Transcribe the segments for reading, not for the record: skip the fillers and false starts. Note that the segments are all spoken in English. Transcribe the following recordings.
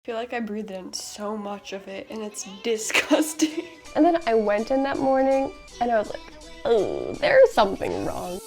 I feel like I breathed in so much of it and it's disgusting. And then I went in that morning and I was like, oh, there's something wrong.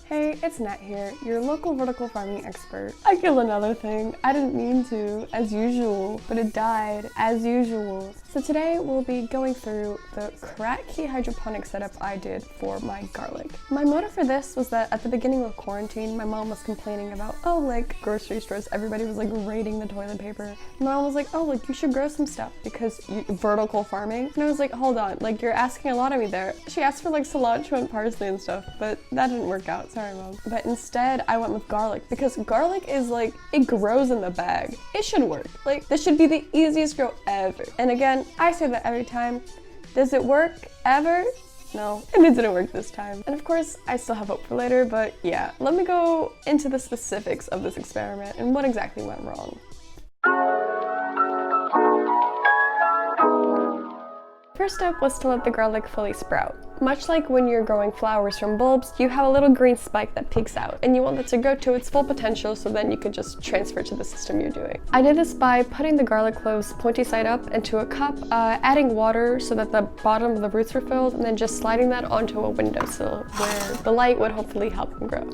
Hey, it's Nat here, your local vertical farming expert. I killed another thing. I didn't mean to, as usual, but it died, as usual. So today we'll be going through the Kratky hydroponic setup I did for my garlic. My motive for this was that at the beginning of quarantine, my mom was complaining about, oh, like grocery stores, everybody was like raiding the toilet paper. My mom was like, oh, like you should grow some stuff because vertical farming. And I was like, hold on, like you're asking a lot of me there. She asked for like cilantro and parsley and stuff, but that didn't work out, sorry mom. But instead I went with garlic because garlic is like, it grows in the bag. It should work. Like this should be the easiest grow ever. And again, I say that every time. Does it work ever? No, and it didn't work this time. And of course, I still have hope for later, but yeah, let me go into the specifics of this experiment and what exactly went wrong. First step was to let the garlic fully sprout. Much like when you're growing flowers from bulbs, you have a little green spike that peeks out, and you want it to grow to its full potential so then you could just transfer to the system you're doing. I did this by putting the garlic cloves pointy side up into a cup, adding water so that the bottom of the roots were filled, and then just sliding that onto a windowsill where the light would hopefully help them grow.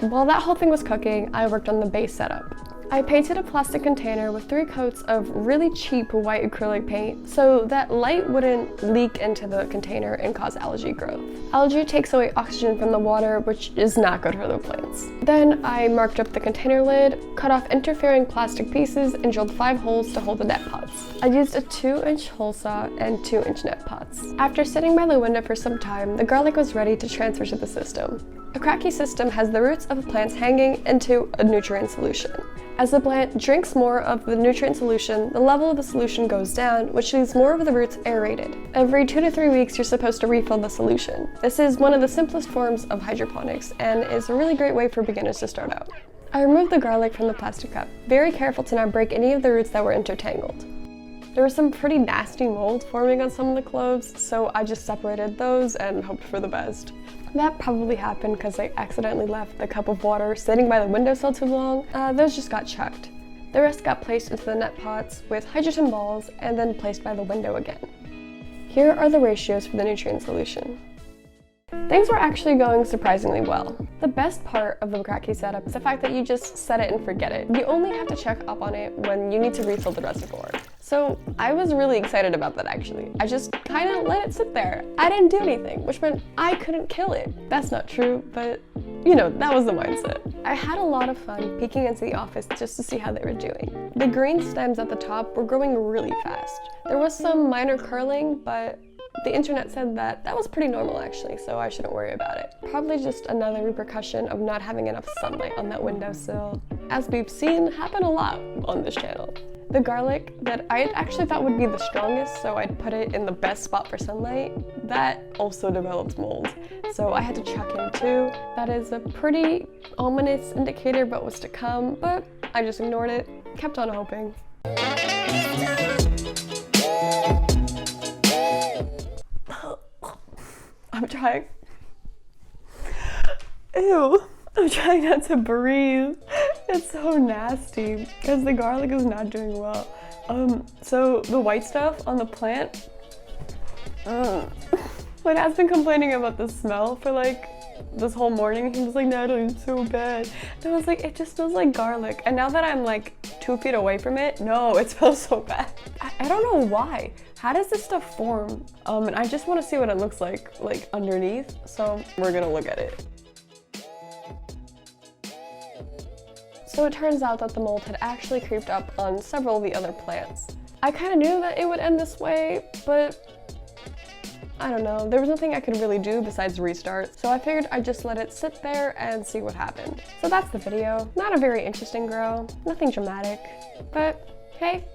While that whole thing was cooking, I worked on the base setup. I painted a plastic container with 3 coats of really cheap white acrylic paint so that light wouldn't leak into the container and cause algae growth. Algae takes away oxygen from the water, which is not good for the plants. Then I marked up the container lid, cut off interfering plastic pieces, and drilled 5 holes to hold the net pots. I used a 2-inch hole saw and 2-inch net pots. After sitting by the window for some time, the garlic was ready to transfer to the system. A Kratky system has the roots of the plants hanging into a nutrient solution. As the plant drinks more of the nutrient solution, the level of the solution goes down, which leaves more of the roots aerated. Every 2 to 3 weeks, you're supposed to refill the solution. This is one of the simplest forms of hydroponics and is a really great way for beginners to start out. I removed the garlic from the plastic cup, very careful to not break any of the roots that were intertangled. There was some pretty nasty mold forming on some of the cloves, so I just separated those and hoped for the best. That probably happened because I accidentally left the cup of water sitting by the windowsill too long. Those just got chucked. The rest got placed into the net pots with hydrogen balls and then placed by the window again. Here are the ratios for the nutrient solution. Things were actually going surprisingly well. The best part of the Kratky setup is the fact that you just set it and forget it. You only have to check up on it when you need to refill the reservoir. So I was really excited about that actually. I just kind of let it sit there. I didn't do anything, which meant I couldn't kill it. That's not true, but you know, that was the mindset. I had a lot of fun peeking into the office just to see how they were doing. The green stems at the top were growing really fast. There was some minor curling, but the internet said that that was pretty normal actually, so I shouldn't worry about it. Probably just another repercussion of not having enough sunlight on that windowsill, as we've seen happen a lot on this channel. The garlic that I actually thought would be the strongest, so I'd put it in the best spot for sunlight, that also developed mold. So I had to chuck him too. That is a pretty ominous indicator about what's to come, but I just ignored it, kept on hoping. I'm trying. Ew. I'm trying not to breathe. It's so nasty because the garlic is not doing well. So the white stuff on the plant, my dad's been complaining about the smell for like this whole morning. He was like, Natalie, it's so bad. And I was like, it just smells like garlic. And now that I'm like 2 feet away from it, no, it smells so bad. I don't know why. How does this stuff form? And I just want to see what it looks like underneath. So we're gonna look at it. So it turns out that the mold had actually creeped up on several of the other plants. I kind of knew that it would end this way, but I don't know, there was nothing I could really do besides restart, so I figured I'd just let it sit there and see what happened. So that's the video. Not a very interesting grow, nothing dramatic, but hey,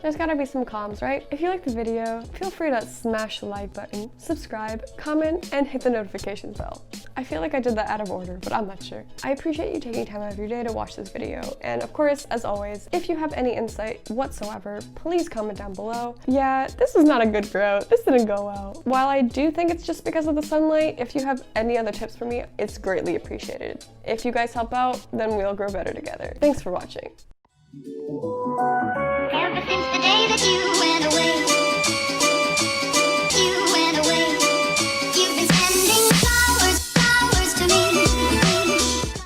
There's gotta be some comms, right? If you like the video, feel free to smash the like button, subscribe, comment, and hit the notifications bell. I feel like I did that out of order, but I'm not sure. I appreciate you taking time out of your day to watch this video, and of course, as always, if you have any insight whatsoever, please comment down below. Yeah, this is not a good grow. This didn't go well. While I do think it's just because of the sunlight, if you have any other tips for me, it's greatly appreciated. If you guys help out, then we'll grow better together. Thanks for watching.